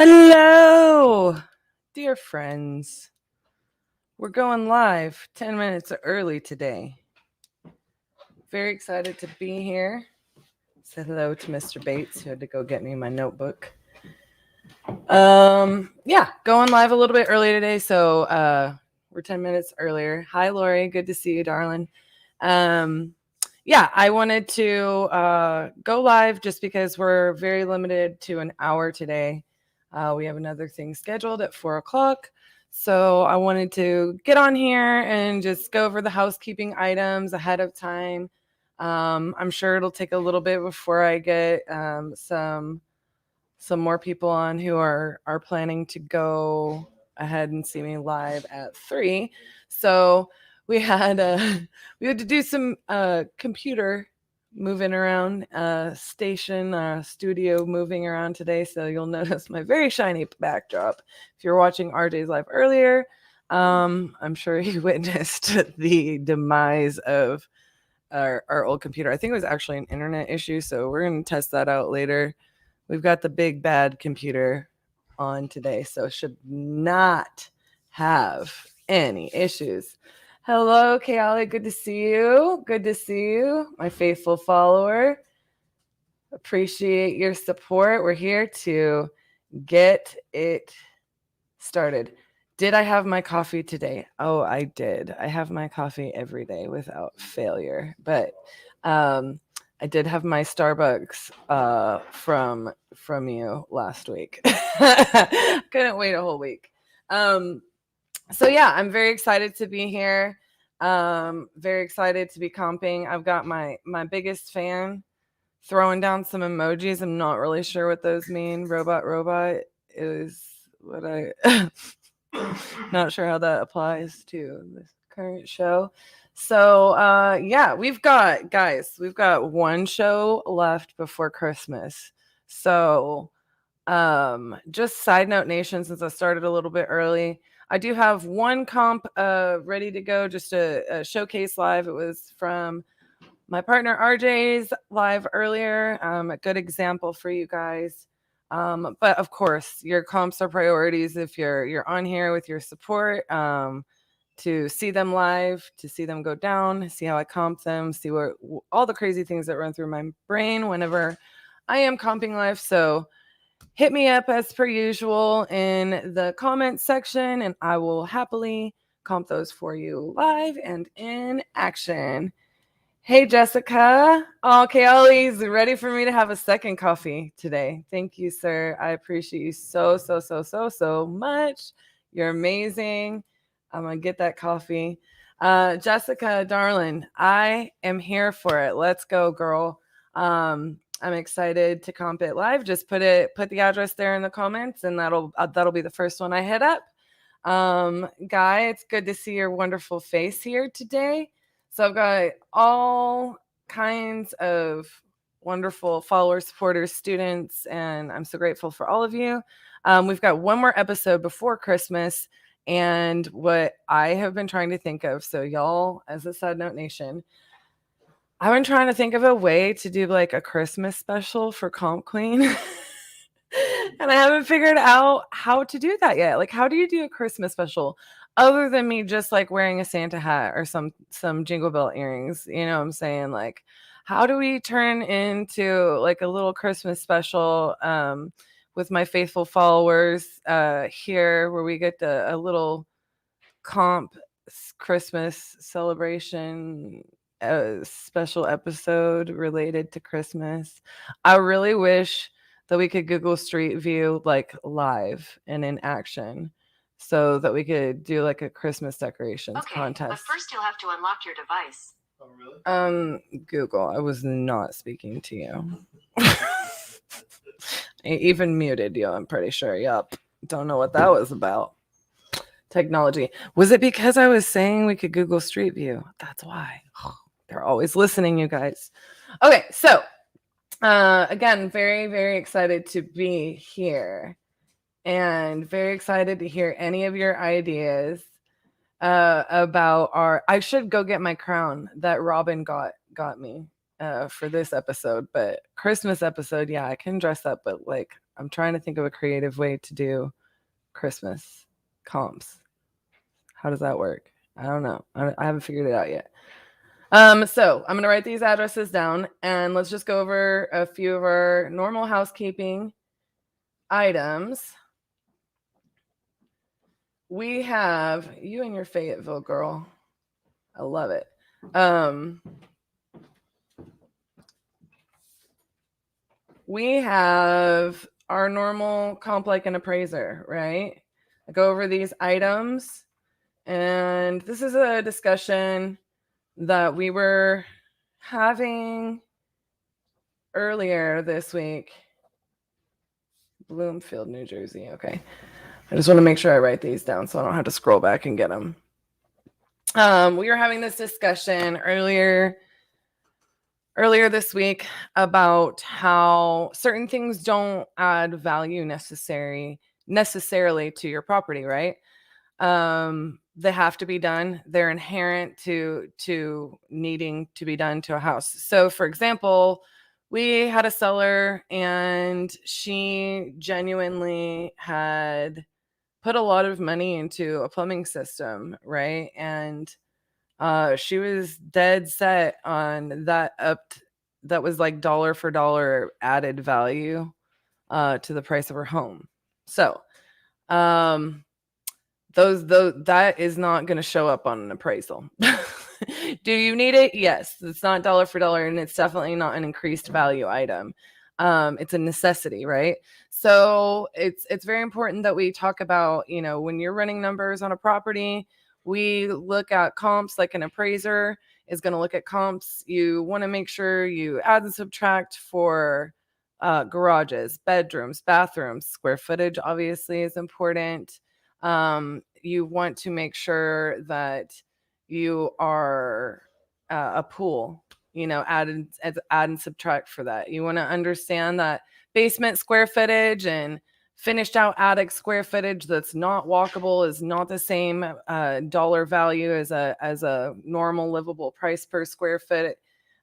Hello, dear friends. We're going live 10 minutes early today. Very excited to be here. Say hello to Mr. Bates, who had to go get me my notebook. Going live a little bit early today, so we're 10 minutes earlier. Hi, Lori. Good to see you, darling. I wanted to go live just because we're very limited to an hour today. We have another thing scheduled at 4 o'clock. So I wanted to get on here and just go over the housekeeping items ahead of time. I'm sure it'll take a little bit before I get some more people on who are planning to go ahead and see me live at 3. So we had to do some computer moving around, studio moving around today. So you'll notice my very shiny backdrop. If you're watching RJ's live earlier, I'm sure you witnessed the demise of our old computer. I think it was actually an internet issue. So we're going to test that out later. We've got the big bad computer on today, so should not have any issues. Hello, Kayali. Good to see you. Good to see you, my faithful follower. Appreciate your support. We're here to get it started. Did I have my coffee today? Oh, I did. I have my coffee every day without failure. But I did have my Starbucks from you last week. Couldn't wait a whole week. I'm very excited to be here. Very excited to be comping. I've got my biggest fan throwing down some emojis. I'm not really sure what those mean. Robot is what I not sure how that applies to this current show. So we've got one show left before Christmas. So just side note nation, since I started a little bit early, I do have one comp ready to go, just a showcase live. It was from my partner RJ's live earlier. A good example for you guys. But of course, your comps are priorities if you're on here with your support. To see them live, to see them go down, see how I comp them, see what all the crazy things that run through my brain whenever I am comping live. So hit me up as per usual in the comments section, and I will happily comp those for you live and in action. Hey, Jessica. Oh, Kayali's ready for me to have a second coffee today. Thank you, sir. I appreciate you so much. You're amazing. I'm going to get that coffee. Jessica, darling, I am here for it. Let's go, girl. I'm excited to comp it live. Just put the address there in the comments, and that'll be the first one I hit up. Guy, it's good to see your wonderful face here today. So I've got all kinds of wonderful followers, supporters, students, and I'm so grateful for all of you. We've got one more episode before Christmas, and what I have been trying to think of, so y'all, as a side note nation, I've been trying to think of a way to do like a Christmas special for Comp Queen. And I haven't figured out how to do that yet. Like, how do you do a Christmas special other than me just like wearing a Santa hat or some Jingle Bell earrings? You know what I'm saying? Like, how do we turn into like a little Christmas special with my faithful followers here, where we get a little comp Christmas celebration special episode related to Christmas? I really wish that we could Google Street View like live and in action, so that we could do like a Christmas decorations contest. But first you'll have to unlock your device. Oh, really? Google, I was not speaking to you. I even muted you, I'm pretty sure. Yep. Don't know what that was about. Technology. Was it because I was saying we could Google Street View? That's why. They're always listening, you guys. Okay, so again, very, very excited to be here, and very excited to hear any of your ideas about I should go get my crown that Robin got me for this episode, but Christmas episode, yeah, I can dress up, but like I'm trying to think of a creative way to do Christmas comps. How does that work? I don't know. I haven't figured it out yet. So I'm going to write these addresses down, and let's just go over a few of our normal housekeeping items. We have you and your Fayetteville girl. I love it. We have our normal comp like an appraiser, right? I go over these items, and this is a discussion that we were having earlier this week. Bloomfield, New Jersey. Okay. I just want to make sure I write these down so I don't have to scroll back and get them. We were having this discussion earlier this week about how certain things don't add value necessarily to your property, right? They have to be done. They're inherent to needing to be done to a house. So for example, we had a seller and she genuinely had put a lot of money into a plumbing system, right? And she was dead set on that that was like dollar for dollar added value to the price of her home. So that is not going to show up on an appraisal. Do you need it? Yes. It's not dollar for dollar, and it's definitely not an increased value item. It's a necessity, right? So it's very important that we talk about, when you're running numbers on a property, we look at comps like an appraiser is going to look at comps. You want to make sure you add and subtract for garages, bedrooms, bathrooms. Square footage obviously is important. You want to make sure that you are a pool, add and subtract for that. You want to understand that basement square footage and finished out attic square footage that's not walkable is not the same dollar value as a normal livable price per square foot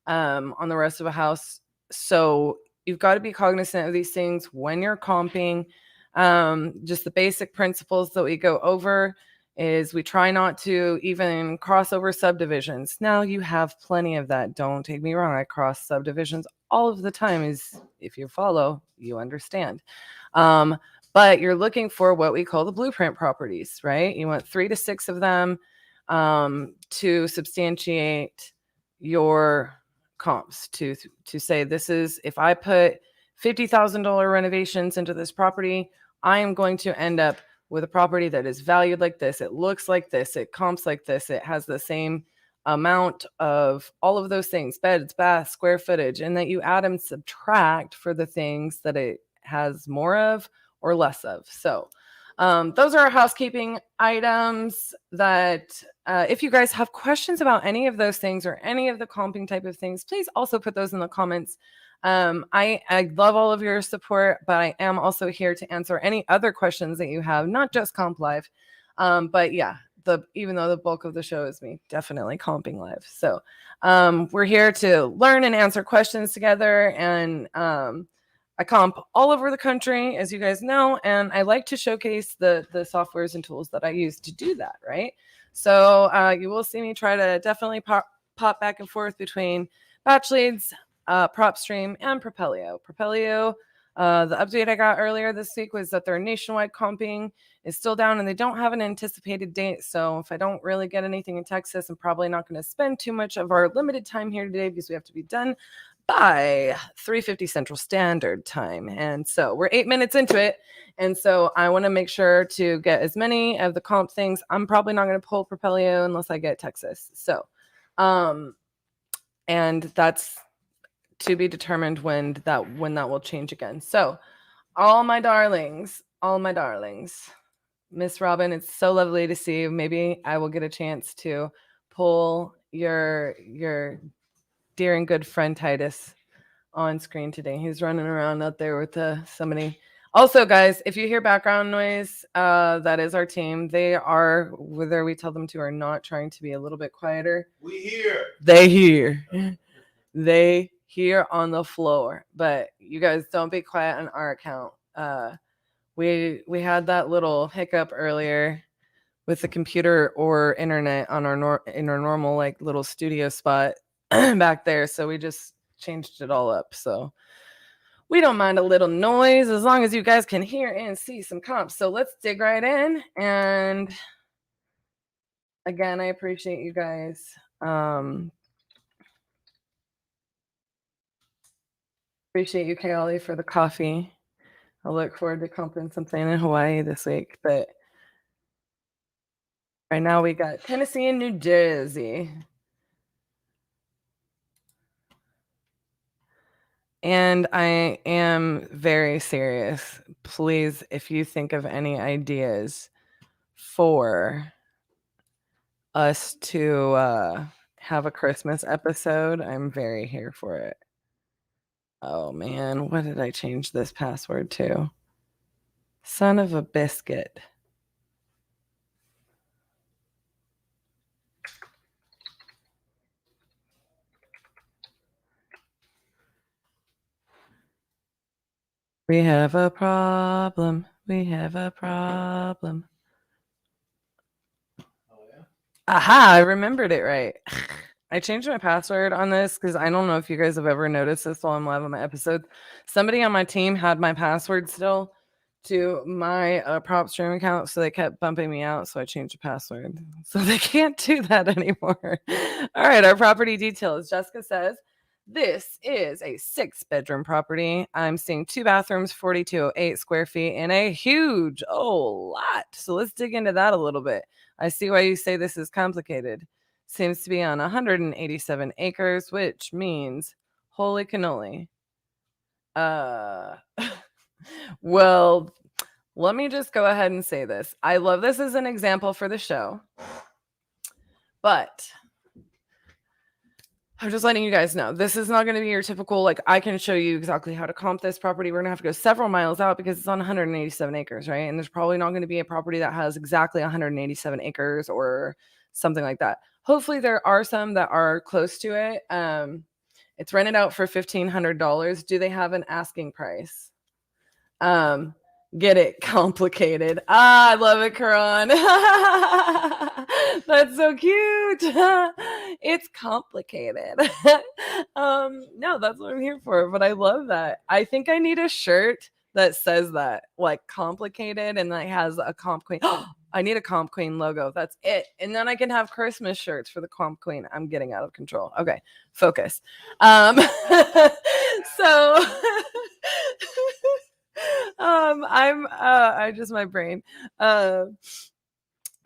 on the rest of a house. So you've got to be cognizant of these things when you're comping. Just the basic principles that we go over is we try not to even cross over subdivisions. Now you have plenty of that. Don't take me wrong. I cross subdivisions all of the time. Is if you follow, you understand. But you're looking for what we call the blueprint properties, right? You want 3 to 6 of them to substantiate your comps, to say this is, if I put $50,000 renovations into this property, I am going to end up with a property that is valued like this. It looks like this. It comps like this. It has the same amount of all of those things, beds, baths, square footage, and that you add and subtract for the things that it has more of or less of. So those are our housekeeping items that if you guys have questions about any of those things or any of the comping type of things, please also put those in the comments. I love all of your support, but I am also here to answer any other questions that you have, not just Comp Live. But yeah, even though the bulk of the show is me definitely comping live. So we're here to learn and answer questions together. And I comp all over the country, as you guys know, and I like to showcase the softwares and tools that I use to do that, right? So you will see me try to definitely pop back and forth between Batch Leads, PropStream, and Propelio. Propelio, the update I got earlier this week was that their nationwide comping is still down and they don't have an anticipated date. So if I don't really get anything in Texas, I'm probably not going to spend too much of our limited time here today because we have to be done by 3:50 Central Standard Time. And so we're 8 minutes into it. And so I want to make sure to get as many of the comp things. I'm probably not going to pull Propelio unless I get Texas. So, and that's to be determined when that will change again. So all my darlings, Miss Robin, it's so lovely to see you. Maybe I will get a chance to pull your dear and good friend Titus on screen today. He's running around out there with somebody. Also, guys, if you hear background noise, that is our team. They are, whether we tell them to or not, trying to be a little bit quieter. We hear. They hear. They hear on the floor. But you guys don't be quiet on our account. We had that little hiccup earlier with the computer or internet on our in our normal like little studio spot back there, so we just changed it all up. So we don't mind a little noise as long as you guys can hear and see some comps. So let's dig right in. And again, I appreciate you guys. Appreciate you, Kayali, for the coffee. I look forward to comping something in Hawaii this week. But right now we got Tennessee and New Jersey. And I am very serious. Please, if you think of any ideas for us to have a Christmas episode, I'm very here for it. Oh man, what did I change this password to? Son of a biscuit. We have a problem. We have a problem. Oh, yeah. Aha, I remembered it right. I changed my password on this because I don't know if you guys have ever noticed this while I'm live on my episode. Somebody on my team had my password still to my prop stream account, so they kept bumping me out, so I changed the password. So they can't do that anymore. All right, our property details. Jessica says, this is a 6-bedroom property. I'm seeing 2 bathrooms, 4208 square feet, and a huge lot. So let's dig into that a little bit. I see why you say this is complicated. Seems to be on 187 acres, which means holy cannoli. Well, let me just go ahead and say this. I love this as an example for the show, but I'm just letting you guys know this is not going to be your typical, like, I can show you exactly how to comp this property. We're going to have to go several miles out because it's on 187 acres, right? And there's probably not going to be a property that has exactly 187 acres or something like that. Hopefully there are some that are close to it. It's rented out for $1,500. Do they have an asking price? Get it complicated. I love it, Karan. That's so cute. It's complicated. No, that's what I'm here for, but I love that. I think I need a shirt that says that, like, complicated, and that has a comp queen. I need a comp queen logo. That's it. And then I can have Christmas shirts for the comp queen. I'm getting out of control. Okay, focus. So I just, my brain.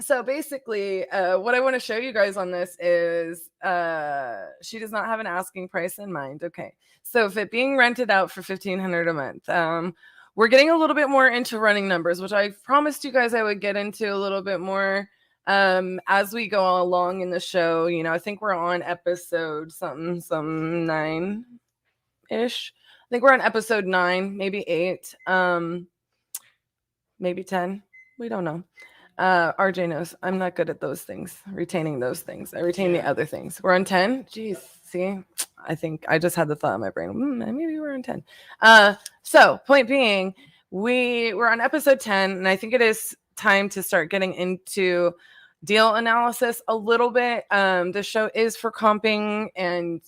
So basically, what I want to show you guys on this is she does not have an asking price in mind. Okay, so if it being rented out for $1,500 a month, we're getting a little bit more into running numbers, which I promised you guys I would get into a little bit more as we go along in the show. You know, I think we're on episode some 9-ish. I think we're on episode 9, maybe 8, maybe 10. We don't know. RJ knows. I'm not good at those things, retaining those things. I retain the other things. We're on 10. Jeez, see, I think I just had the thought in my brain. Maybe we're on 10. So point being, we're on episode 10, and I think it is time to start getting into deal analysis a little bit. The show is for comping, and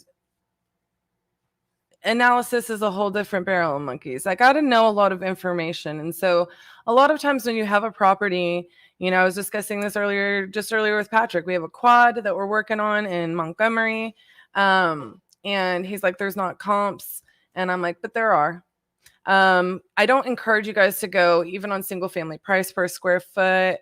analysis is a whole different barrel of monkeys. I got to know a lot of information. And so a lot of times when you have a property, you know, I was discussing this earlier with Patrick. We have a quad that we're working on in Montgomery. And he's like, there's not comps. And I'm like, but there are. I don't encourage you guys to go even on single family price per square foot,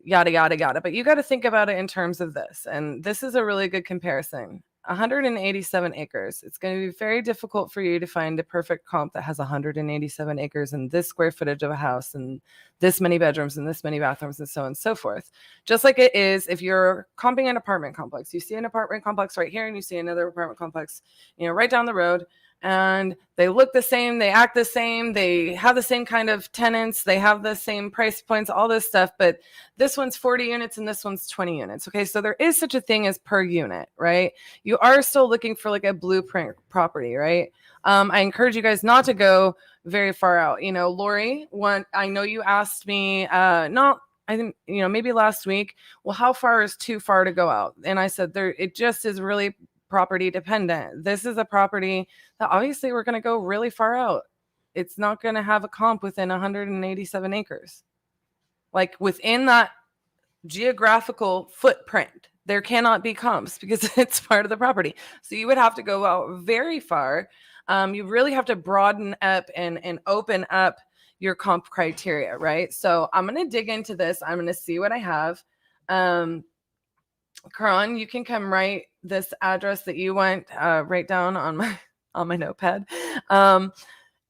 yada, yada, yada. But you got to think about it in terms of this. And this is a really good comparison. 187 acres. It's going to be very difficult for you to find a perfect comp that has 187 acres and this square footage of a house and this many bedrooms and this many bathrooms and so on and so forth. Just like it is if you're comping an apartment complex. You see an apartment complex right here and you see another apartment complex, you know, right down the road. And they look the same, they act the same, they have the same kind of tenants, they have the same price points, all this stuff, but this one's 40 units and this one's 20 units. Okay, so there is such a thing as per unit, right? You you are still looking for like a blueprint property, right? I encourage you guys not to go very far out. You know, Lori, I know you asked me, not, I think, you know, maybe last week, well, how far is too far to go out? And I said it just is really property dependent. This is a property that obviously we're going to go really far out. It's not going to have a comp within 187 acres. Like within that geographical footprint, there cannot be comps because it's part of the property. So you would have to go out very far. You really have to broaden up and open up your comp criteria, right? So I'm going to dig into this. I'm going to see what I have. Karan, you can come write this address that you want right down on my notepad.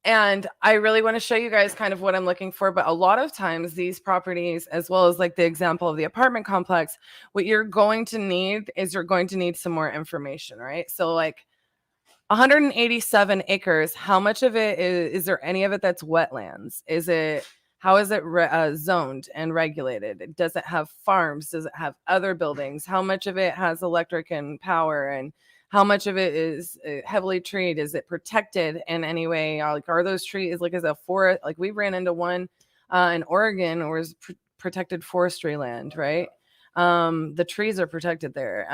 And I really want to show you guys kind of what I'm looking for. But a lot of times these properties, as well as like the example of the apartment complex, what you're going to need is you're going to need some more information, right? So like 187 acres, how much of it is there any of it that's wetlands? How is it zoned and regulated? Does it have farms? Does it have other buildings? How much of it has electric and power? And how much of it is heavily treed? Is it protected in any way? Like, are those trees, like, is a forest? Like, we ran into one in Oregon, or is protected forestry land, right? The trees are protected there.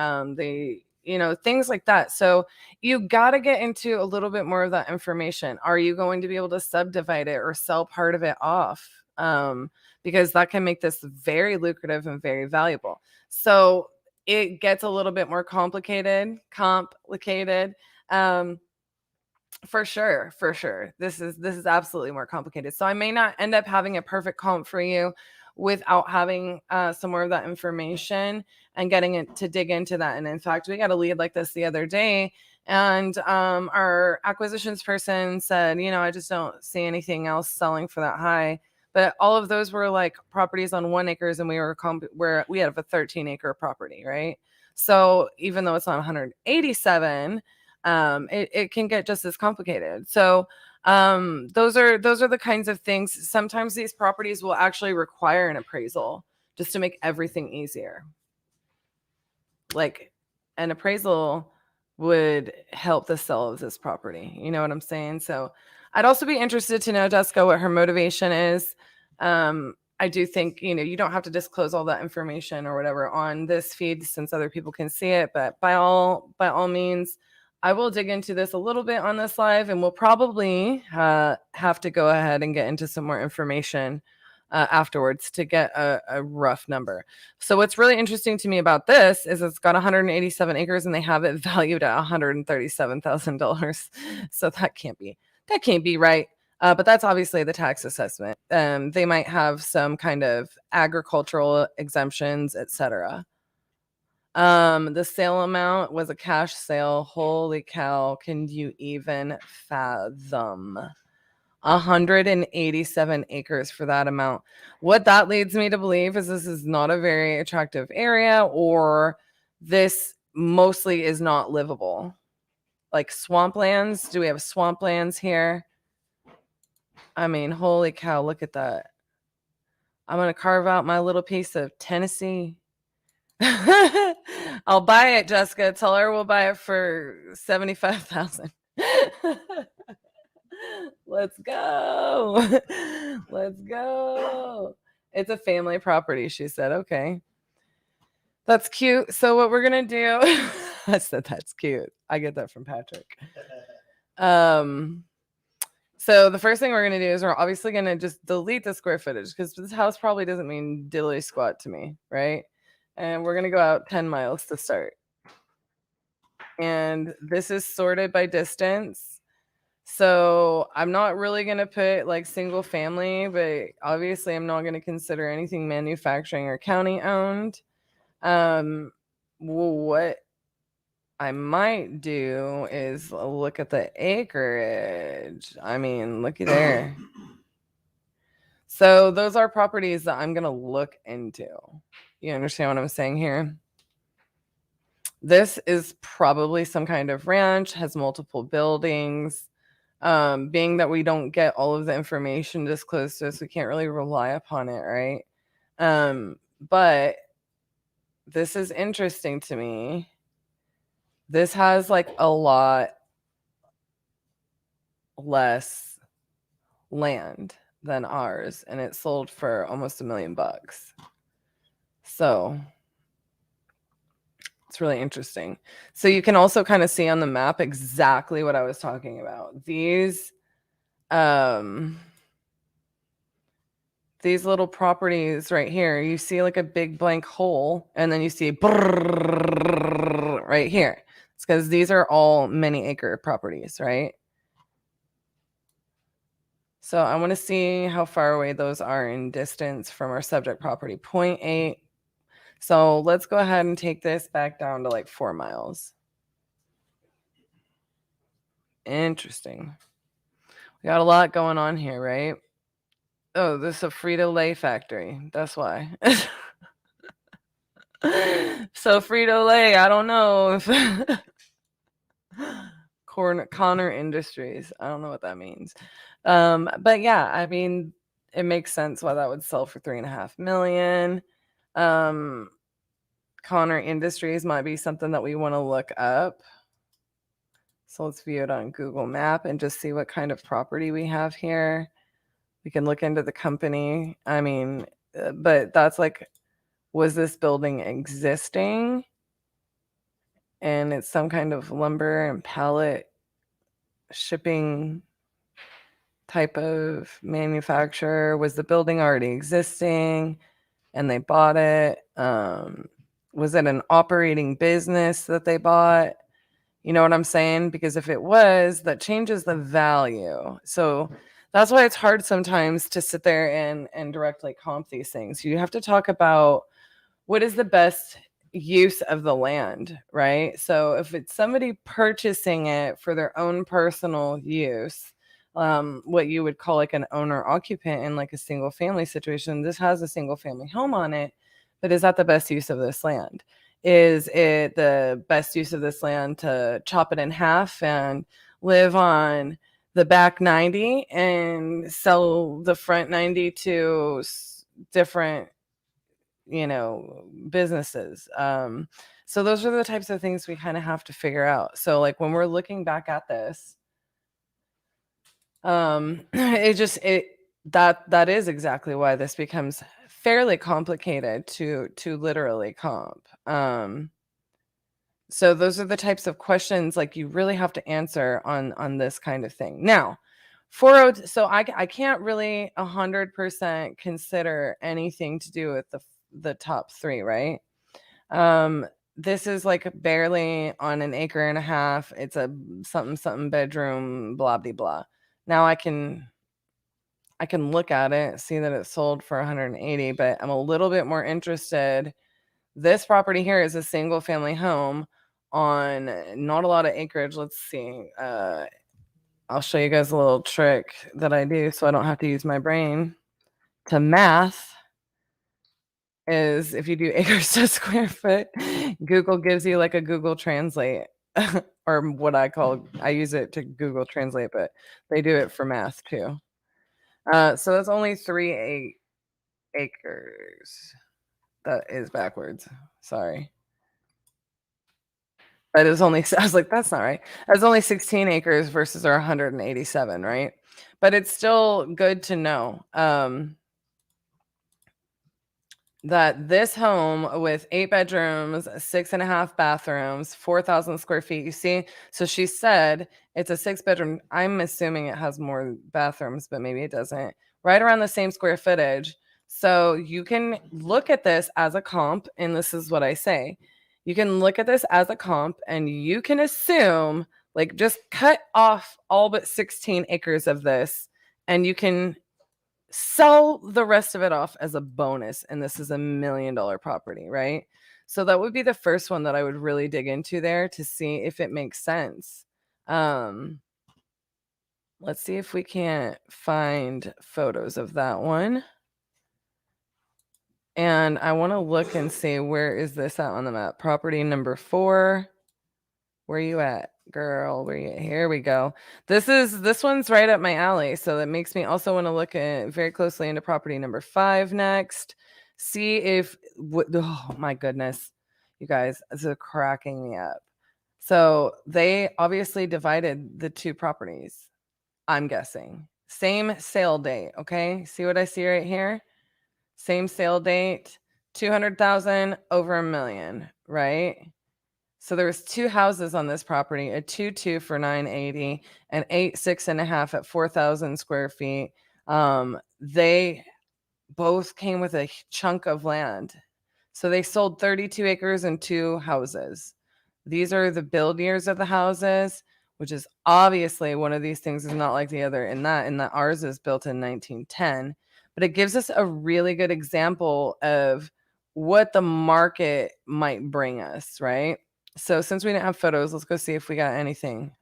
Things like that. So you got to get into a little bit more of that information. Are you going to be able to subdivide it or sell part of it off? Because that can make this very lucrative and very valuable. So it gets a little bit more complicated. For sure. This is absolutely more complicated. So I may not end up having a perfect comp for you without having some more of that information and getting it to dig into that. And in fact, we got a lead like this the other day, and our acquisitions person said, I just don't see anything else selling for that high. But all of those were like properties on 1 acres, and where we have a 13-acre property, right? So even though it's on 187, it can get just as complicated. So those are the kinds of things. Sometimes these properties will actually require an appraisal just to make everything easier. Like an appraisal would help the sale of this property. You know what I'm saying? So I'd also be interested to know, Jessica, what her motivation is. I do think, you don't have to disclose all that information or whatever on this feed since other people can see it. But by all means, I will dig into this a little bit on this live, and we'll probably have to go ahead and get into some more information afterwards to get a rough number. So what's really interesting to me about this is it's got 187 acres and they have it valued at $137,000. So that can't be right. But that's obviously the tax assessment. They might have some kind of agricultural exemptions, etc. The sale amount was a cash sale. Holy cow. Can you even fathom 187 acres for that amount? What that leads me to believe is this is not a very attractive area, or this mostly is not livable. Like swamplands. Do we have swamplands here? I mean, holy cow, look at that. I'm going to carve out my little piece of Tennessee. I'll buy it, Jessica. Tell her we'll buy it for $75,000. Let's go. Let's go. It's a family property, she said. Okay. That's cute. So what we're going to do, I said that's cute. I get that from Patrick. So the first thing we're going to do is we're obviously going to just delete the square footage, because this house probably doesn't mean diddly squat to me, right? And we're going to go out 10 miles to start. And this is sorted by distance. So I'm not really going to put like single family, but obviously I'm not going to consider anything manufacturing or county owned. What I might do is look at the acreage. I mean, looky there. So those are properties that I'm going to look into. You understand what I'm saying here? This is probably some kind of ranch, has multiple buildings. Being that we don't get all of the information disclosed to us, we can't really rely upon it, right? But this is interesting to me. This has like a lot less land than ours, and it sold for almost $1 million. So it's really interesting. So you can also kind of see on the map exactly what I was talking about. These little properties right here, you see like a big blank hole, and then you see right here. It's because these are all many acre properties, right? So I want to see how far away those are in distance from our subject property, 0.8. So let's go ahead and take this back down to like 4 miles. Interesting. We got a lot going on here, right? Oh, this is a Frito-Lay factory. That's why. So Frito-Lay, I don't know if Connor Industries. I don't know what that means. But yeah, I mean, it makes sense why that would sell for $3.5 million. Connor Industries might be something that we want to look up. So let's view it on Google Map and just see what kind of property we have here. We can look into the company. I mean, but that's like, was this building existing? And it's some kind of lumber and pallet shipping type of manufacturer. Was the building already existing and they bought it? Was it an operating business that they bought? You know what I'm saying? Because if it was, that changes the value. So that's why it's hard sometimes to sit there and directly comp these things. You have to talk about what is the best use of the land, right? So if it's somebody purchasing it for their own personal use, what you would call like an owner occupant in like a single family situation, this has a single family home on it, but is that the best use of this land? Is it the best use of this land to chop it in half and live on the back 90 and sell the front 90 to different, businesses? So those are the types of things we kind of have to figure out. So like when we're looking back at this, that is exactly why this becomes fairly complicated to literally comp. So those are the types of questions like you really have to answer on this kind of thing. Now, 40, so I can't really 100% consider anything to do with the top 3, right? This is like barely on an acre and a half. It's a something bedroom, blah blah blah. Now I can look at it, see that it sold for 180, but I'm a little bit more interested. This property here is a single family home on not a lot of acreage. Let's see. I'll show you guys a little trick that I do so I don't have to use my brain to math. Is if you do acres to square foot, Google gives you like a Google Translate or what I use it to Google Translate, but they do it for math too. So that's only 3 acres. That is backwards. Sorry. That is only, I was like, that's not right. That's only 16 acres versus our 187, right? But it's still good to know that this home with 8 bedrooms, 6.5 bathrooms, 4,000 square feet, you see? So she said it's a 6-bedroom. I'm assuming it has more bathrooms, but maybe it doesn't. Right around the same square footage. So you can look at this as a comp, and this is what I say. You can look at this as a comp, and you can assume, like, just cut off all but 16 acres of this, and you can sell the rest of it off as a bonus, and this is $1 million property, right? So that would be the first one that I would really dig into there to see if it makes sense. Let's see if we can't find photos of that one. And I want to look and see, where is this at on the map? Property number 4. Where you at, girl? Where you at? Here we go. This one's right up my alley. So that makes me also want to look at very closely into property number 5 next. See if, oh my goodness, you guys, this is cracking me up. So they obviously divided the two properties, I'm guessing. Same sale date, okay? See what I see right here? Same sale date, 200,000 over $1 million, right? So there was two houses on this property, a 2-2 for 980 and 8-6.5 at 4,000 square feet. They both came with a chunk of land. So they sold 32 acres and two houses. These are the build years of the houses, which is obviously one of these things is not like the other in that ours is built in 1910. But it gives us a really good example of what the market might bring us, right? So since we didn't have photos, let's go see if we got anything.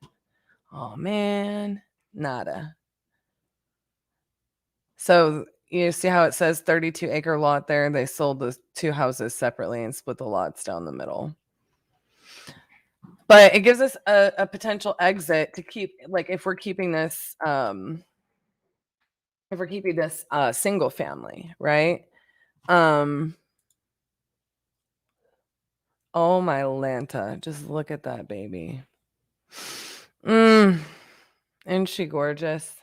Oh man, nada. So you see how it says 32 acre lot there? They sold the two houses separately and split the lots down the middle. But it gives us a potential exit to keep, like if we're keeping this single family, right? Oh my Lanta, just look at that baby. Isn't she gorgeous?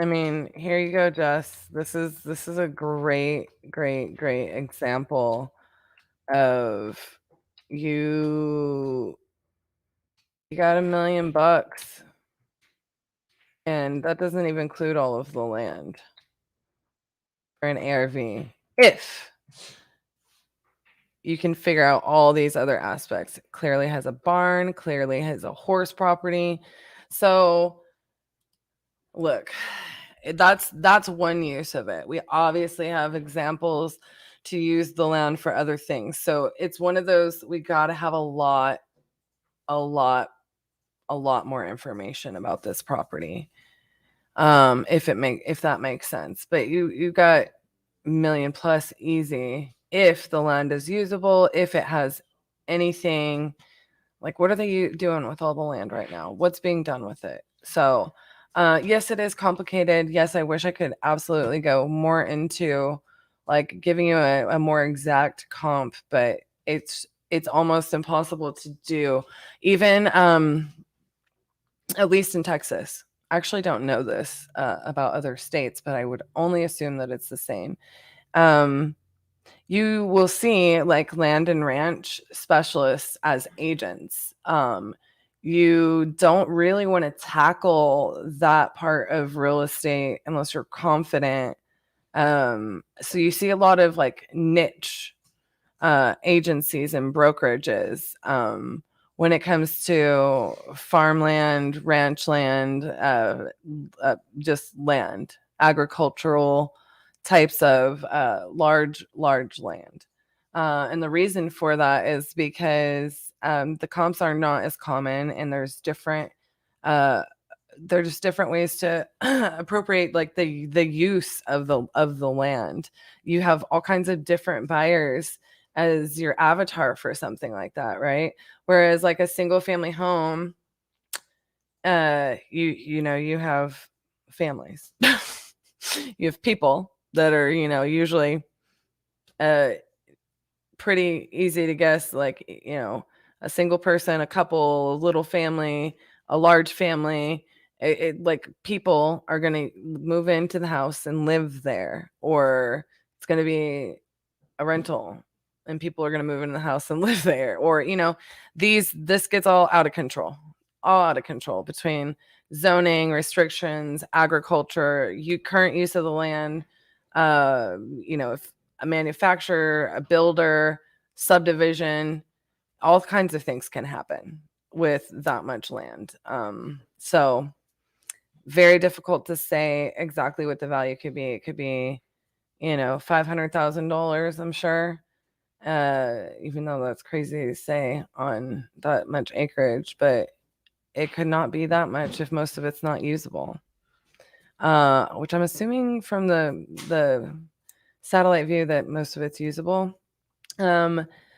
I mean, here you go, Jess. This is a great example of you got $1 million, and that doesn't even include all of the land for an ARV. If you can figure out all these other aspects, it clearly has a barn, clearly has a horse property. So look, that's one use of it. We obviously have examples to use the land for other things. So it's one of those, we got to have a lot more information about this property. If that makes sense. But you got $1 million plus easy if the land is usable, if it has anything. Like, what are they doing with all the land right now? What's being done with it? So yes, it is complicated. Yes, I wish I could absolutely go more into like giving you a more exact comp, but it's almost impossible to do. Even at least in Texas. I actually don't know this about other states, but I would only assume that it's the same. You will see like land and ranch specialists as agents. You don't really want to tackle that part of real estate unless you're confident. So you see a lot of like niche agencies and brokerages when it comes to farmland, ranch land, just land, agricultural types of large land. And the reason for that is because the comps are not as common, and there's different they're just different ways to appropriate like the use of the land. You have all kinds of different buyers as your avatar for something like that, right? Whereas like a single family home, you have families. You have people that are, usually pretty easy to guess, like, a single person, a couple, a little family, a large family. Like people are going to move into the house and live there, or it's going to be a rental and people are going to move into the house and live there, or this gets all out of control between zoning restrictions, agriculture, current use of the land, if a manufacturer, a builder, subdivision, all kinds of things can happen with that much land. So very difficult to say exactly what the value could be. It could be, $500,000, I'm sure. Even though that's crazy to say on that much acreage, but it could not be that much if most of it's not usable. Which I'm assuming from the satellite view that most of it's usable.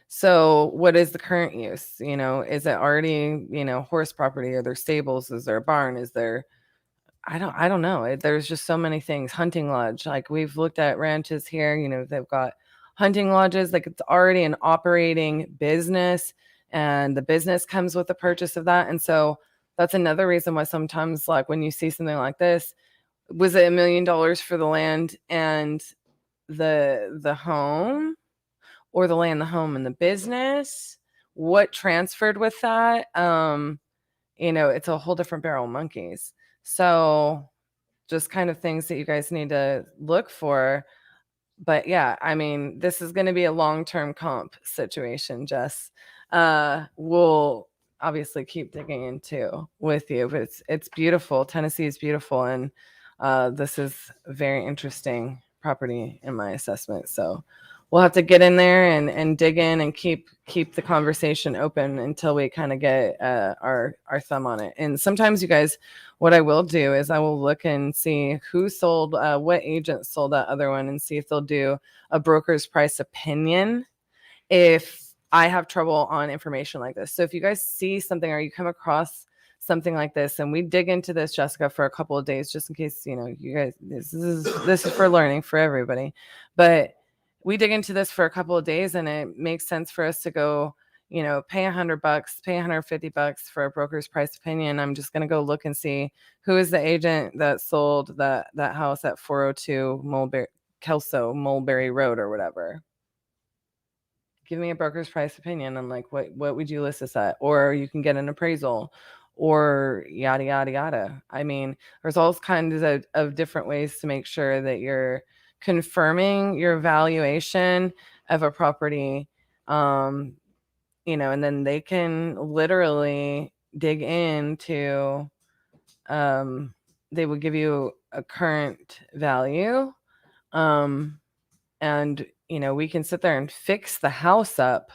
So what is the current use? Is it already, horse property? Are there stables? Is there a barn? Is there, I don't know. There's just so many things. Hunting lodge. Like we've looked at ranches here, they've got hunting lodges, like it's already an operating business, and the business comes with the purchase of that. And so that's another reason why sometimes, like when you see something like this, was it $1 million for the land and the home, or the land, the home, and the business? What transferred with that? It's a whole different barrel of monkeys. So just kind of things that you guys need to look for. But yeah, I mean, this is going to be a long-term comp situation, Jess. We'll obviously keep digging into with you, but it's beautiful. Tennessee is beautiful, and this is a very interesting property in my assessment. So we'll have to get in there and dig in and keep the conversation open until we kind of get our thumb on it. And sometimes, you guys, what I will do is I will look and see who sold, what agent sold that other one, and see if they'll do a broker's price opinion if I have trouble on information like this. So if you guys see something or you come across something like this, and we dig into this, Jessica, for a couple of days, just in case, you guys, this is for learning for everybody. But we dig into this for a couple of days, and it makes sense for us to go, pay $100, pay $150 for a broker's price opinion. I'm just going to go look and see who is the agent that sold that house at 402 Mulberry Road or whatever. Give me a broker's price opinion on like what would you list this at, or you can get an appraisal, or yada yada yada. I mean, there's all kinds of different ways to make sure that you're confirming your valuation of a property, and then they can literally dig into, they will give you a current value, and we can sit there and fix the house up,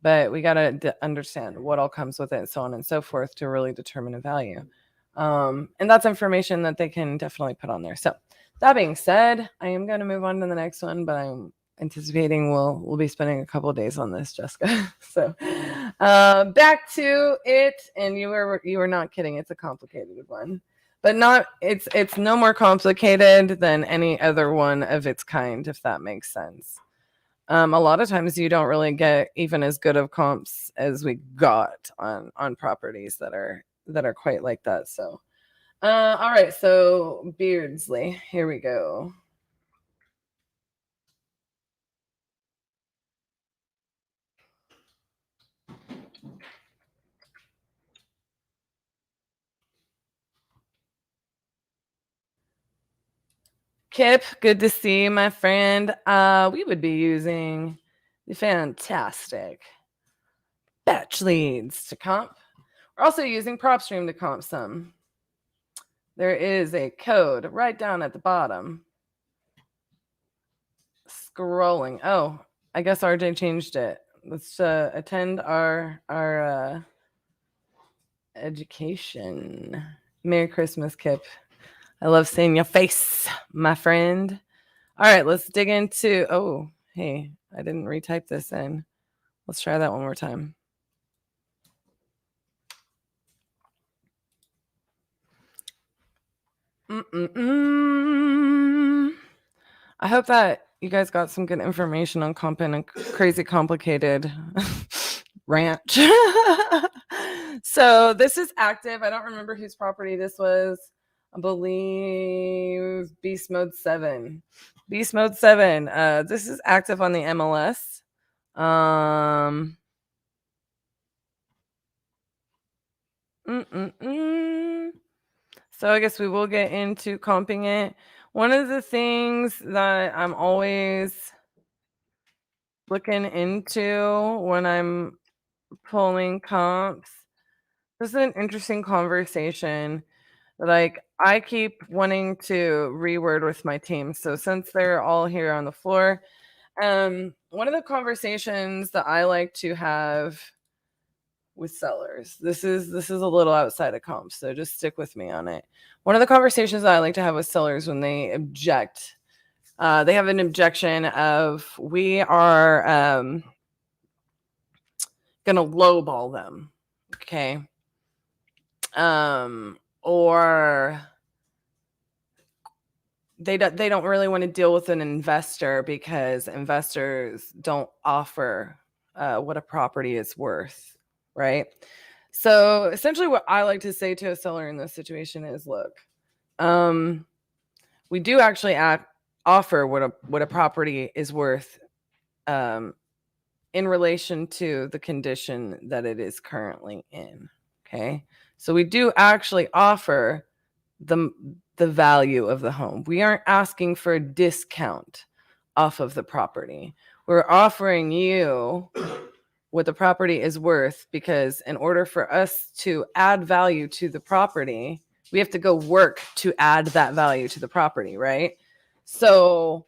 but we got to understand what all comes with it, and so on and so forth, to really determine a value. And that's information that they can definitely put on there. So that being said, I am going to move on to the next one, but I'm anticipating we'll be spending a couple of days on this, Jessica. So back to it, and you were not kidding. It's a complicated one, but it's no more complicated than any other one of its kind, if that makes sense. A lot of times you don't really get even as good of comps as we got on properties that are quite like that. So all right, so Beardsley, here we go. Kip, good to see you, my friend. We would be using the fantastic batch leads to comp. We're also using PropStream to comp some. There is a code right down at the bottom. Scrolling. Oh, I guess RJ changed it. Let's attend our education. Merry Christmas, Kip. I love seeing your face, my friend. All right, let's dig into. Oh, hey, I didn't retype this in. Let's try that one more time. I hope that you guys got some good information on comp in a crazy complicated ranch. So this is active. I don't remember whose property this was. I believe Beast Mode 7. Beast Mode 7. This is active on the MLS. So I guess we will get into comping it. One of the things that I'm always looking into when I'm pulling comps, this is an interesting conversation. Like, I keep wanting to reword with my team. So since they're all here on the floor, one of the conversations that I like to have with sellers, this is a little outside of comps, so just stick with me on it. One of the conversations that I like to have with sellers when they object, they have an objection of, we are gonna lowball them, okay, or they don't really want to deal with an investor because investors don't offer what a property is worth, right? So essentially what I like to say to a seller in this situation is, look, we do actually offer what a property is worth in relation to the condition that it is currently in. Okay. So we do actually offer the value of the home. We aren't asking for a discount off of the property. We're offering you what the property is worth, because in order for us to add value to the property, we have to go work to add that value to the property, right? So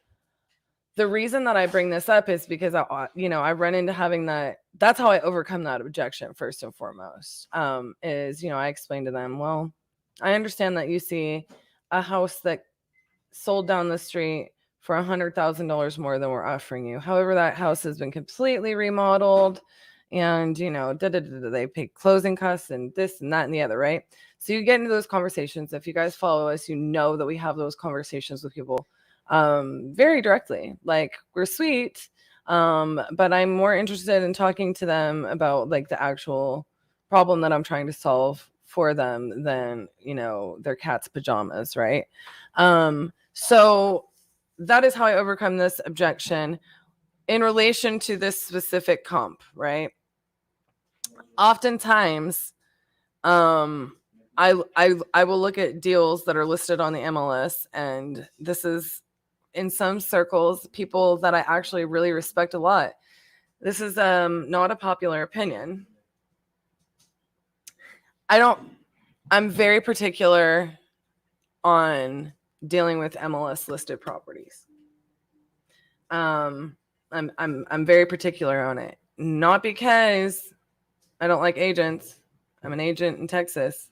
the reason that I bring this up is because I run into having that's how I overcome that objection first and foremost. Is, I explain to them, well, I understand that you see a house that sold down the street for $100,000 more than we're offering you. However, that house has been completely remodeled, and they pay closing costs and this and that and the other, right? So you get into those conversations. If you guys follow us, you know that we have those conversations with people very directly. Like, we're sweet, but I'm more interested in talking to them about like the actual problem that I'm trying to solve for them than their cat's pajamas, right? So that is how I overcome this objection in relation to this specific comp, right? Oftentimes, I will look at deals that are listed on the MLS, and this is, in some circles, people that I actually really respect a lot. This is not a popular opinion. I'm very particular on dealing with MLS listed properties. I'm very particular on it. Not because I don't like agents. I'm an agent in Texas.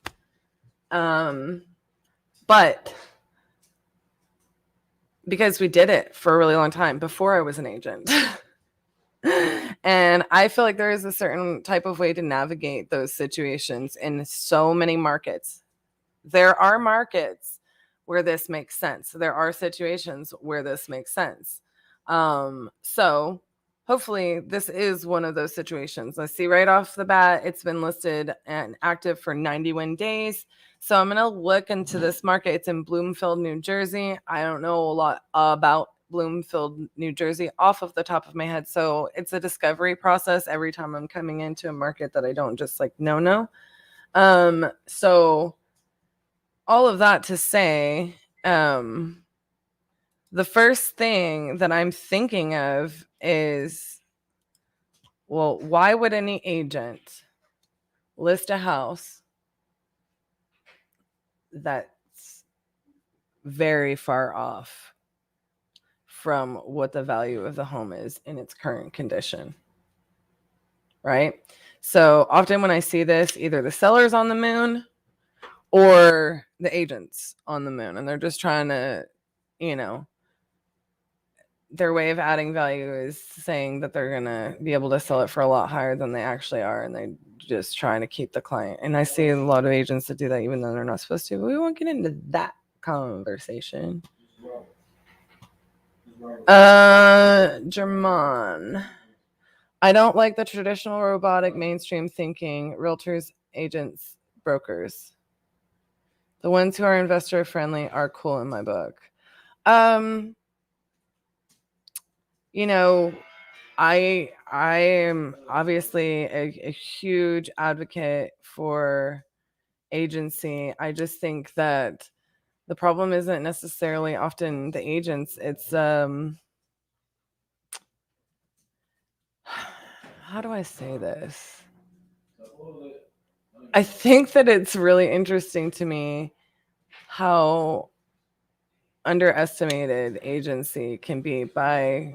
But because we did it for a really long time before I was an agent. And I feel like there is a certain type of way to navigate those situations in so many markets. There are markets where this makes sense. There are situations where this makes sense. So hopefully this is one of those situations. I see right off the bat, it's been listed and active for 91 days. So I'm going to look into this market. It's in Bloomfield, New Jersey. I don't know a lot about Bloomfield, New Jersey off of the top of my head. So it's a discovery process every time I'm coming into a market that I don't just like, no. So all of that to say, the first thing that I'm thinking of is, well, why would any agent list a house that's very far off from what the value of the home is in its current condition, right? So often when I see this, either the seller's on the moon or the agent's on the moon, and they're just trying to, their way of adding value is saying that they're going to be able to sell it for a lot higher than they actually are, and they're just trying to keep the client. And I see a lot of agents that do that even though they're not supposed to, but we won't get into that conversation. German. I don't like the traditional robotic mainstream thinking realtors, agents, brokers. The ones who are investor friendly are cool in my book. I am obviously a huge advocate for agency. I just think that the problem isn't necessarily often the agents. It's how do I say this? I think that it's really interesting to me how underestimated agency can be by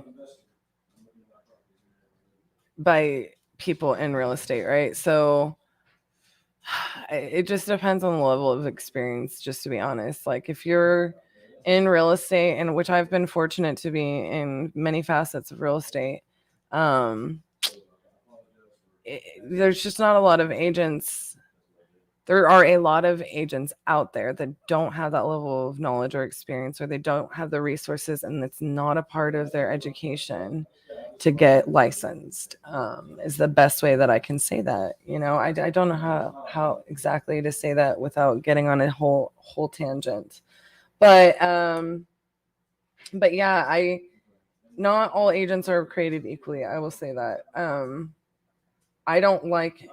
people in real estate, right? So it just depends on the level of experience, just to be honest. Like, if you're in real estate, and which I've been fortunate to be in many facets of real estate, there's just not a lot of agents there are a lot of agents out there that don't have that level of knowledge or experience, or they don't have the resources, and it's not a part of their education to get licensed, is the best way that I can say that. I don't know how exactly to say that without getting on a whole tangent. But yeah, not all agents are created equally. I will say that. I don't like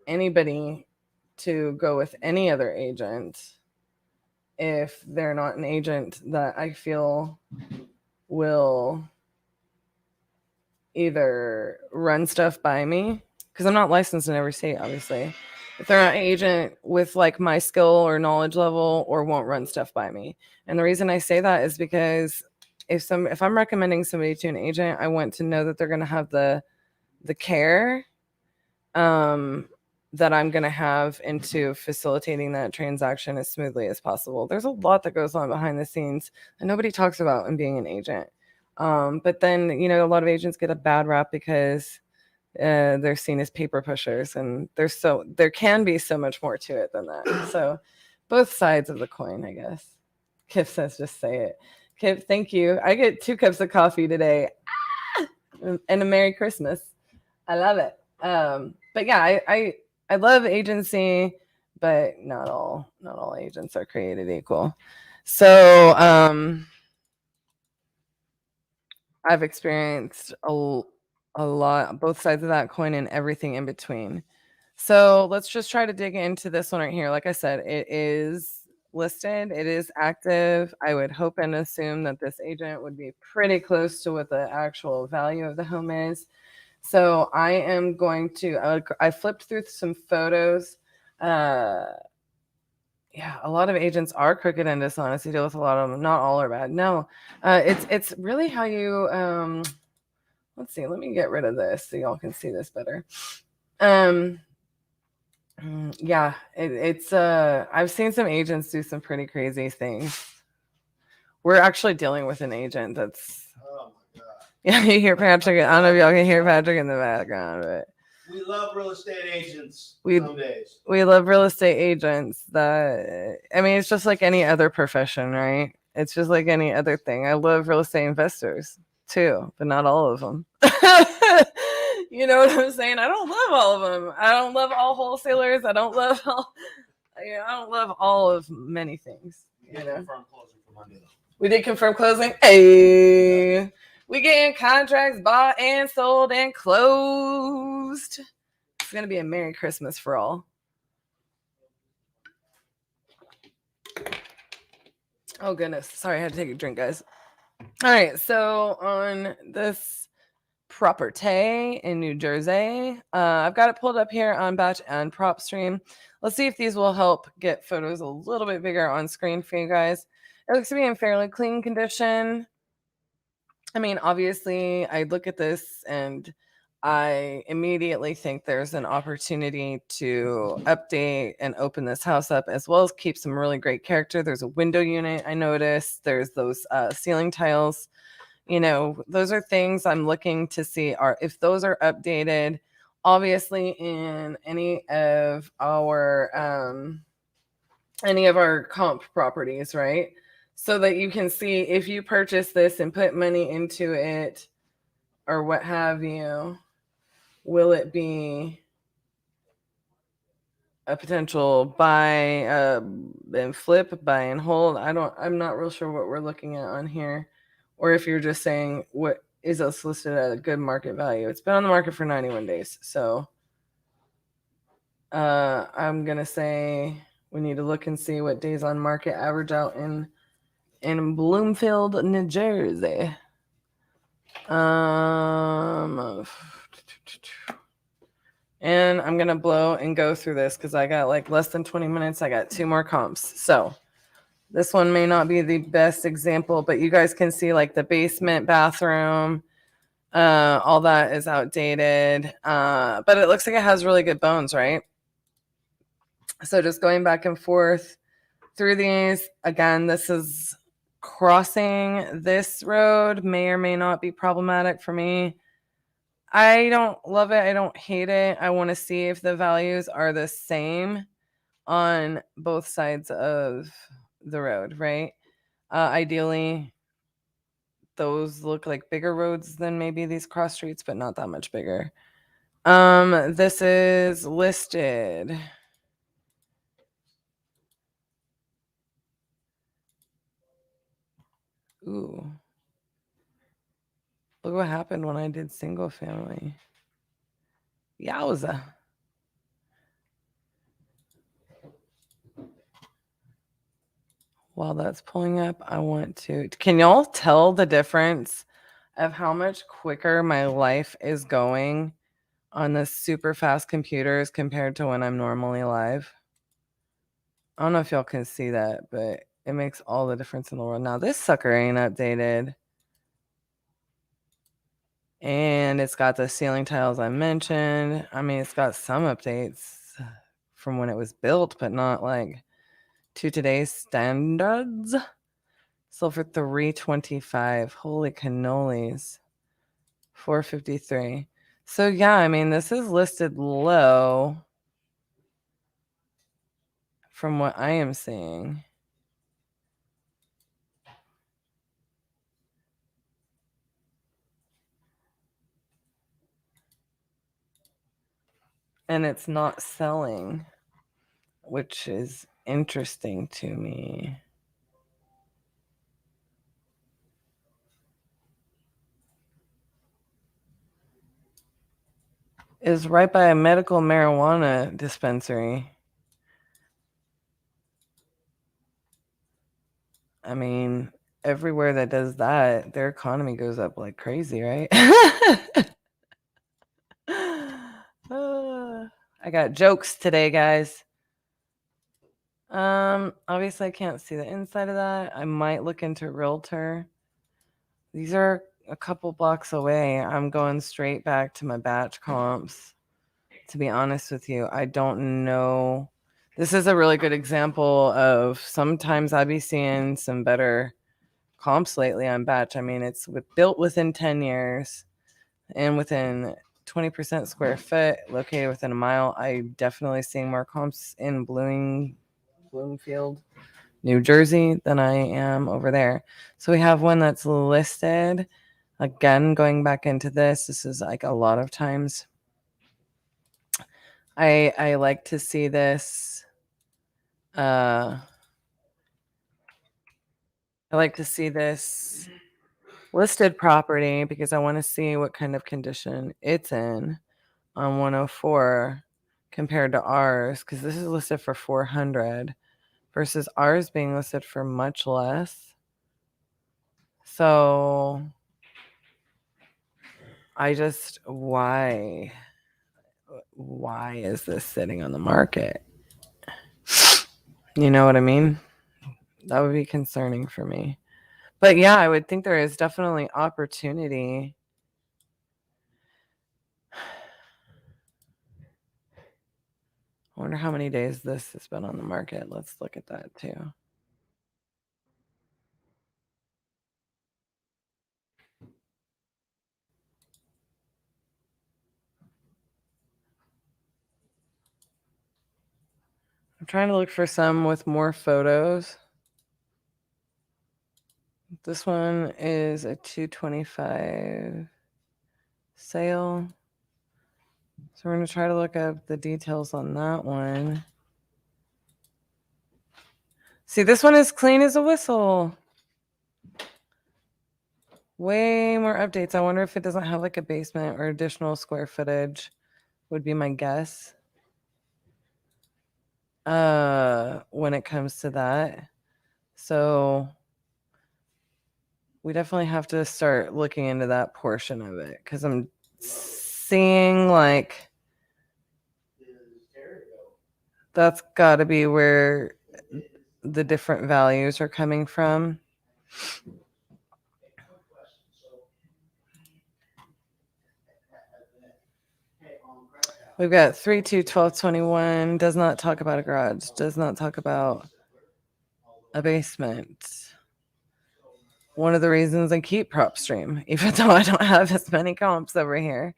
anybody to go with any other agent if they're not an agent that I feel will either run stuff by me, because I'm not licensed in every state, obviously. If they're not an agent with like my skill or knowledge level, or won't run stuff by me. And the reason I say that is because if I'm recommending somebody to an agent, I want to know that they're going to have the care that I'm going to have into facilitating that transaction as smoothly as possible. There's a lot that goes on behind the scenes that nobody talks about in being an agent. But then, a lot of agents get a bad rap because they're seen as paper pushers, and there can be so much more to it than that. So both sides of the coin, I guess. Kip says, just say it. Kip, thank you. I get 2 cups of coffee today. And a Merry Christmas. I love it. But yeah, I love agency, but not all agents are created equal. So I've experienced a lot, both sides of that coin and everything in between. So let's just try to dig into this one right here. Like I said, it is listed, it is active. I would hope and assume that this agent would be pretty close to what the actual value of the home is. So I am going to, I flipped through some photos. Yeah, a lot of agents are crooked and dishonest. You deal with a lot of them. Not all are bad. No, it's really how you, let's see, let me get rid of this so y'all can see this better. Yeah, it's I've seen some agents do some pretty crazy things. We're actually dealing with an agent that's, oh my God. Yeah, you hear Patrick. I don't know if y'all can hear Patrick in the background, but we love real estate agents. Some days we love real estate agents. It's just like any other profession, right? It's just like any other thing. I love real estate investors too, but not all of them. You know what I'm saying? I don't love all of them. I don't love all wholesalers. I don't love all. I don't love all of many things. We did confirm closing for Monday, though. We did confirm closing. Hey, we getting contracts bought and sold and closed. It's gonna be a Merry Christmas for all. Oh goodness, sorry, I had to take a drink, guys. All right, so on this property in New Jersey, I've got it pulled up here on batch and prop stream. Let's see if these will help get photos a little bit bigger on screen for you guys. It looks to be in fairly clean condition. Obviously, I look at this and I immediately think there's an opportunity to update and open this house up, as well as keep some really great character. There's a window unit, I noticed. There's those ceiling tiles. Those are things I'm looking to see if those are updated. Obviously, in any of our comp properties, right? So that you can see if you purchase this and put money into it or what have you, will it be a potential buy and flip, buy and hold? I'm not real sure what we're looking at on here, or if you're just saying what is us listed at a good market value. It's been on the market for 91 days. So I'm going to say we need to look and see what days on market average out in Bloomfield, New Jersey. And I'm going to blow and go through this because I got like less than 20 minutes. I got 2 more comps. So this one may not be the best example, but you guys can see like the basement, bathroom, all that is outdated. But it looks like it has really good bones, right? So just going back and forth through these. Again, this is crossing this road may or may not be problematic for me. I don't love it. I don't hate it. I want to see if the values are the same on both sides of the road, right? Ideally, those look like bigger roads than maybe these cross streets, but not that much bigger. This is listed. Ooh. Look what happened when I did single family. Yowza. While that's pulling up, I want to... Can y'all tell the difference of how much quicker my life is going on the super fast computers compared to when I'm normally live? I don't know if y'all can see that, but it makes all the difference in the world. Now, this sucker ain't updated. And it's got the ceiling tiles I mentioned. I mean, it's got some updates from when it was built, but not like to today's standards. Sold for $325. Holy cannolis. $453. So yeah, I mean, this is listed low from what I am seeing. And it's not selling, which is interesting to me. Is right by a medical marijuana dispensary. I mean, everywhere that does that, their economy goes up like crazy, right? I got jokes today, guys. Obviously I can't see the inside of that. I might look into realtor. These are a couple blocks away. I'm going straight back to my batch comps. To be honest with you, I don't know. This is a really good example of sometimes I'd be seeing some better comps lately on batch. I mean, it's built within 10 years and within 20% square foot, located within a mile. I'm definitely seeing more comps in Bloomfield, New Jersey than I am over there. So we have one that's listed. Again, going back into this is like a lot of times. I like to see this. I like to see this listed property because I want to see what kind of condition it's in on 104 compared to ours, because this is listed for 400 versus ours being listed for much less. So I just, why is this sitting on the market? You know what I mean? That would be concerning for me. But yeah, I would think there is definitely opportunity. I wonder how many days this has been on the market. Let's look at that too. I'm trying to look for some with more photos. This one is a 225 sale. So we're going to try to look up the details on that one. See, this one is clean as a whistle. Way more updates. I wonder if it doesn't have like a basement or additional square footage, would be my guess. When it comes to that. So we definitely have to start looking into that portion of it, because I'm seeing like that's got to be where the different values are coming from. We've got 3-2-12-21. Does not talk about a garage. Does not talk about a basement. One of the reasons I keep PropStream, even though I don't have as many comps over here.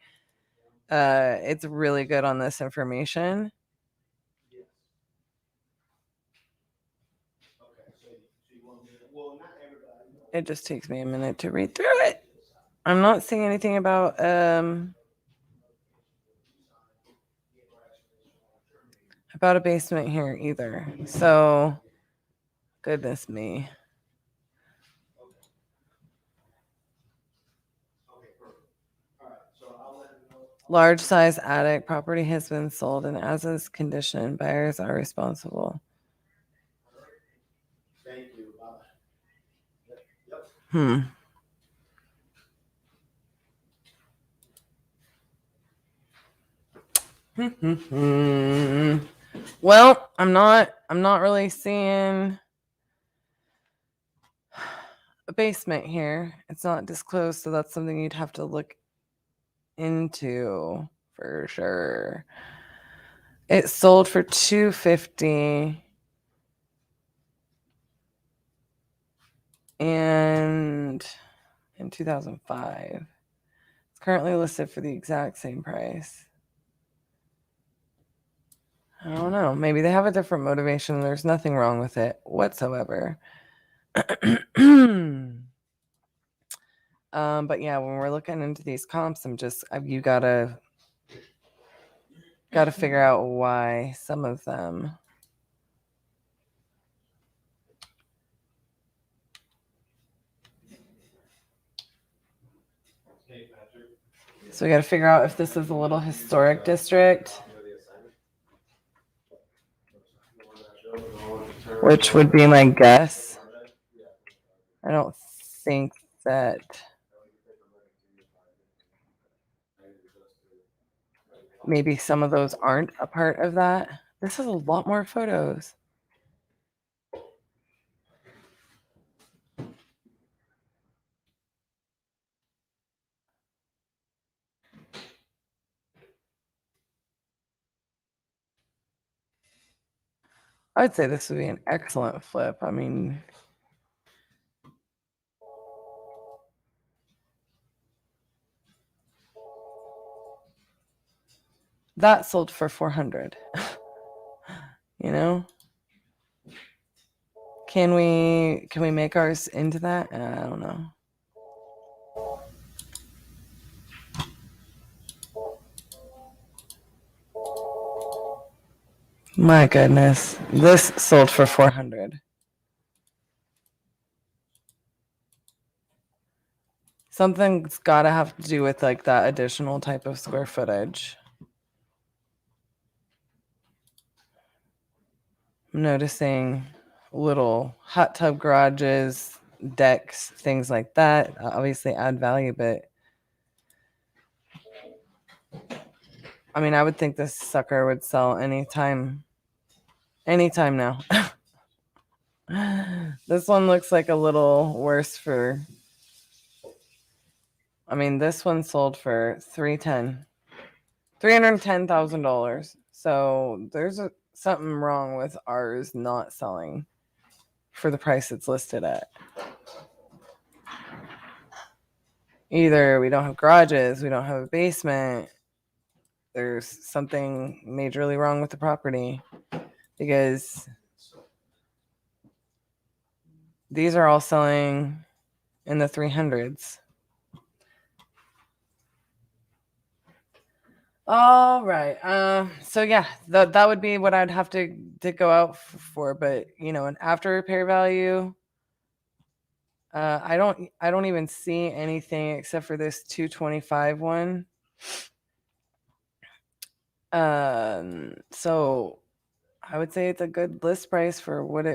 It's really good on this information. it just takes me a minute to read through it. I'm not seeing anything about a basement here either. So, goodness me. Large size attic property has been sold and as is condition, buyers are responsible. Thank you. Well, I'm not really seeing a basement here. It's not disclosed, so that's something you'd have to look into for sure. It sold for $250 and in 2005. It's currently listed for the exact same price. I don't know. Maybe they have a different motivation. There's nothing wrong with it whatsoever. But yeah, when we're looking into these comps, you gotta figure out why some of them. So we got to figure out if this is a little historic district, which would be my guess. I don't think that maybe some of those aren't a part of that. This is a lot more photos. I would say this would be an excellent flip. I mean, that sold for $400. You know? Can we make ours into that? I don't know. My goodness. This sold for $400. Something's got to have to do with like that additional type of square footage. I'm noticing little hot tub garages, decks, things like that. Obviously add value, but I mean, I would think this sucker would sell anytime now. This one looks like a little worse for. I mean, this one sold for $310,000. So there's something wrong with ours not selling for the price it's listed at. Either we don't have garages, we don't have a basement, there's something majorly wrong with the property, because these are all selling in the 300s. All right. So yeah, that would be what I'd have to go out for. But you know, an after repair value. I don't even see anything except for this 225 one. So I would say it's a good list price for what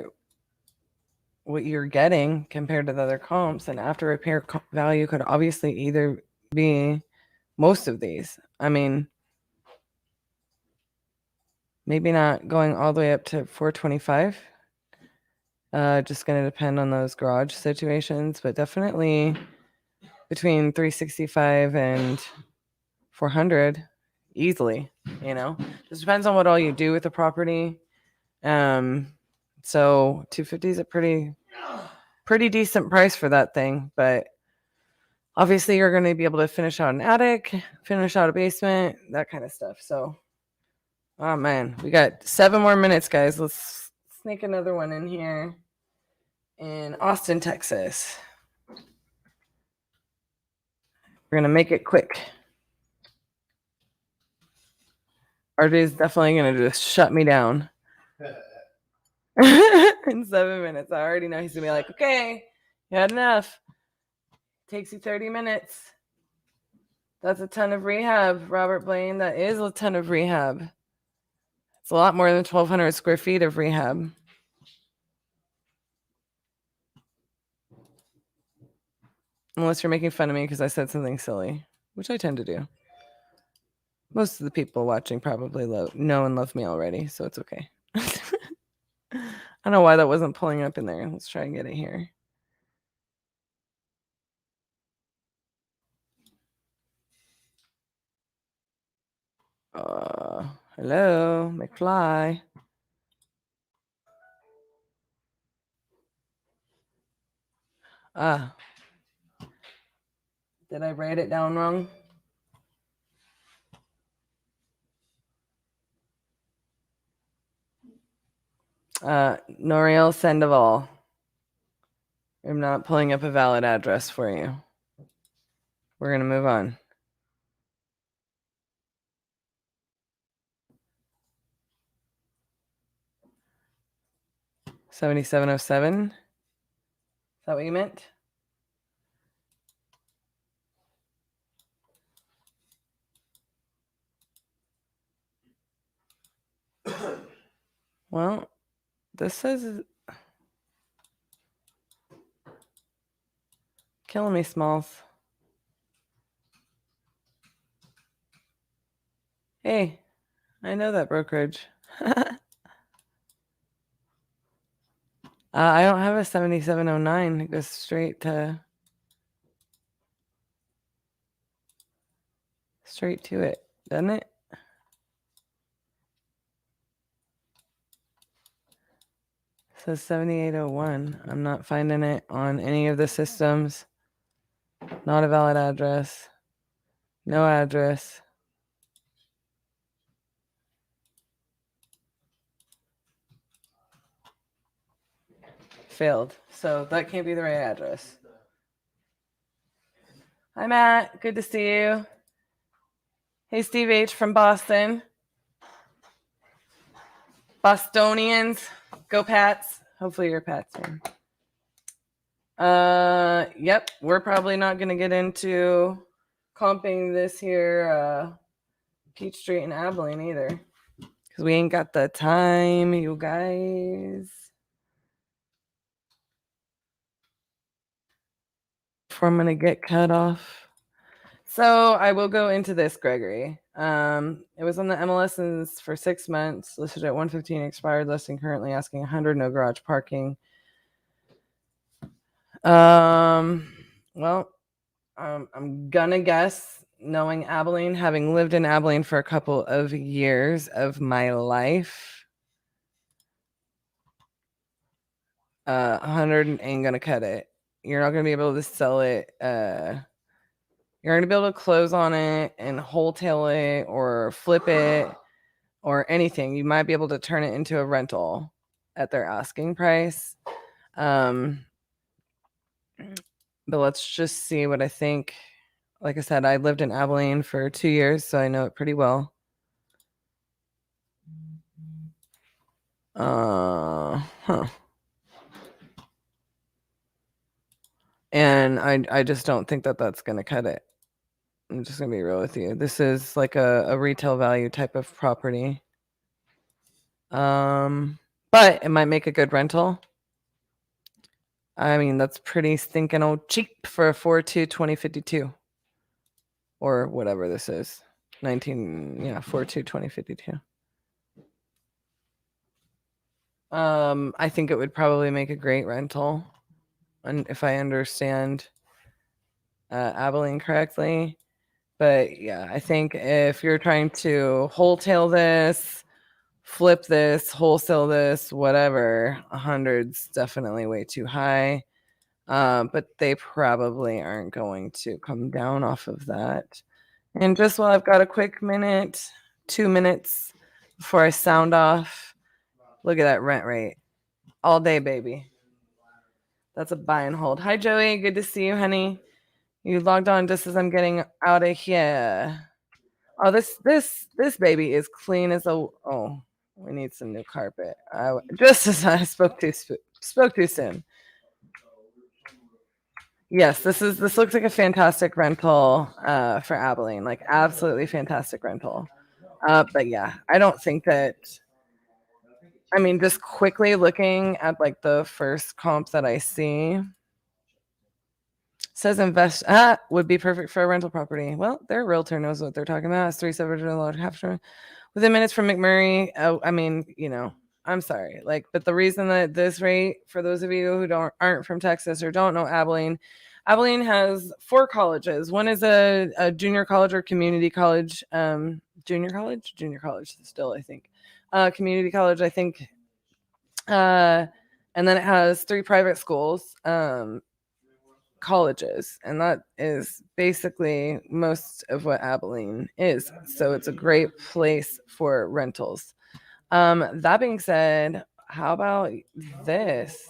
you're getting compared to the other comps. And after repair value could obviously either be most of these. I mean, maybe not going all the way up to 425. Just going to depend on those garage situations, but definitely between 365 and 400 easily, you know. Just depends on what all you do with the property. So 250 is a pretty decent price for that thing, but obviously you're going to be able to finish out an attic, finish out a basement, that kind of stuff. So oh man, we got 7 more minutes, guys. Let's sneak another one in here in Austin, Texas. We're going to make it quick. RJ is definitely going to just shut me down. In 7 minutes. I already know he's going to be like, okay, you had enough. Takes you 30 minutes. That's a ton of rehab, Robert Blaine. That is a ton of rehab. It's a lot more than 1,200 square feet of rehab. Unless you're making fun of me because I said something silly, which I tend to do. Most of the people watching probably know and love me already, so it's okay. I don't know why that wasn't pulling up in there. Let's try and get it here. Hello, McFly. Did I write it down wrong? Noriel Sandoval. I'm not pulling up a valid address for you. We're going to move on. $77.07. Is that what you meant? Well, this says killing me, Smalls. Hey, I know that brokerage. I don't have a 7709. It goes straight to it, doesn't it? It says 7801. I'm not finding it on any of the systems. Not a valid address. No address. Failed. So that can't be the right address. Hi, Matt. Good to see you. Hey, Steve H. from Boston. Bostonians. Go Pats. Hopefully you're a Pats fan. Yep. We're probably not going to get into comping this here Peachtree and Abilene either. Because we ain't got the time, you guys. Before I'm going to get cut off. So I will go into this, Gregory. It was on the MLSs for 6 months, listed at 115, expired listing, currently asking 100, no garage parking. I'm gonna guess, knowing Abilene, having lived in Abilene for a couple of years of my life, 100 ain't gonna cut it. You're not gonna be able to sell it. You're gonna be able to close on it and wholesale it or flip it or anything. You might be able to turn it into a rental at their asking price. But let's just see what I think. Like I said, I lived in Abilene for 2 years, so I know it pretty well. And I just don't think that that's going to cut it. I'm just going to be real with you. This is like a retail value type of property. But it might make a good rental. I mean, that's pretty stinking old cheap for a 4.2 2052. Or whatever this is. 4.2 2052. I think it would probably make a great rental. And if I understand Abilene correctly. But yeah, I think if you're trying to wholesale this, flip this, wholesale this, whatever, 100's definitely way too high. But they probably aren't going to come down off of that. And just while I've got a quick minute, 2 minutes before I sound off, look at that rent rate. All day, baby. That's a buy and hold. Hi, Joey. Good to see you, honey. You logged on just as I'm getting out of here. Oh, this baby is clean as a. Oh, we need some new carpet. Just as I spoke too soon. Yes, this looks like a fantastic rental for Abilene, like absolutely fantastic rental. But yeah, I don't think that. I mean, just quickly looking at like the first comp that I see, says invest would be perfect for a rental property. Well, their realtor knows what they're talking about. It's 3 large half within minutes from McMurray. I mean, I'm sorry, like, but the reason that this rate, for those of you who aren't from Texas or don't know Abilene has 4 colleges. One is a junior college or community college, junior college still, I think, community college, I think, and then it has 3 private schools, colleges, and that is basically most of what Abilene is. So it's a great place for rentals. That being said, how about this?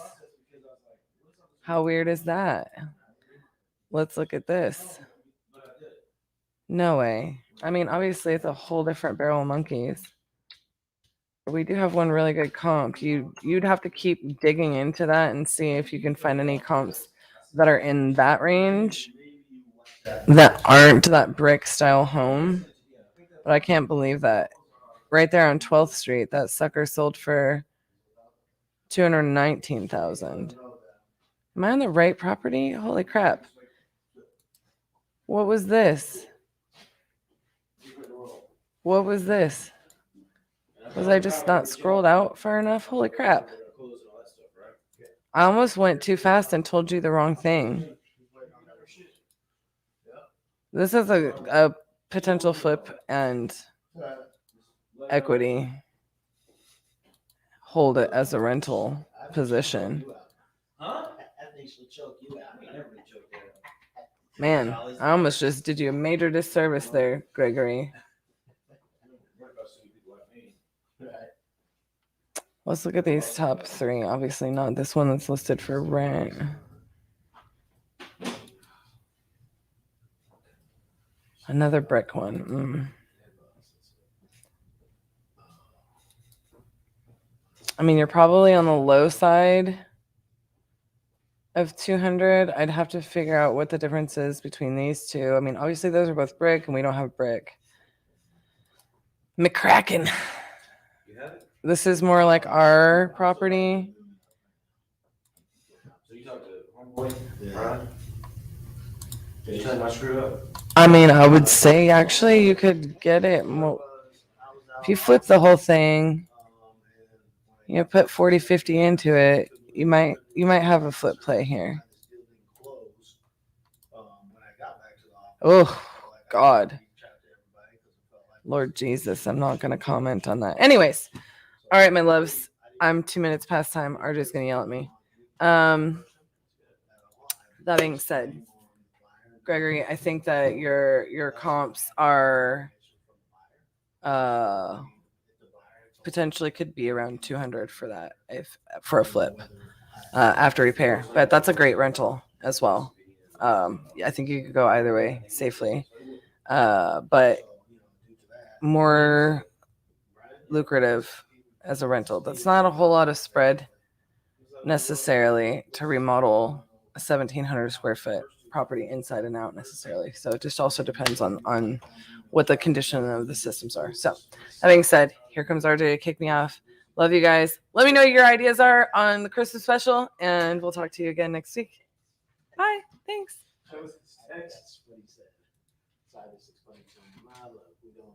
How weird is that? Let's look at this. No way. I mean, obviously it's a whole different barrel of monkeys. We do have one really good comp. You'd have to keep digging into that and see if you can find any comps that are in that range that aren't that brick style home. But I can't believe that right there on 12th Street, that sucker sold for $219,000. Am I on the right property? Holy crap. What was this? What was this? Was I just not scrolled out far enough? Holy crap. I almost went too fast and told you the wrong thing. This is a potential flip and equity. Hold it as a rental position. Man, I almost just did you a major disservice there, Gregory. Let's look at these top 3. Obviously not this one that's listed for rent. Another brick one. I mean, you're probably on the low side of 200. I'd have to figure out what the difference is between these two. I mean, obviously those are both brick and we don't have brick. McCracken. This is more like our property. So you talked to homeboy, Brian? Did you tell him I screwed up? I mean, I would say actually you could get it if you flip the whole thing, put 40, 50 into it, you might have a flip play here. Oh, God. Lord Jesus, I'm not going to comment on that. Anyways, all right, my loves, I'm 2 minutes past time. RJ's going to yell at me. That being said, Gregory, I think that your comps are potentially could be around 200 for that, for a flip after repair. But that's a great rental as well. I think you could go either way safely, but more lucrative as a rental. That's not a whole lot of spread necessarily to remodel a 1,700 square foot property inside and out necessarily. So it just also depends on what the condition of the systems are. So that being said, here comes RJ to kick me off. Love you guys. Let me know what your ideas are on the Christmas special, and we'll talk to you again next week. Bye. Thanks.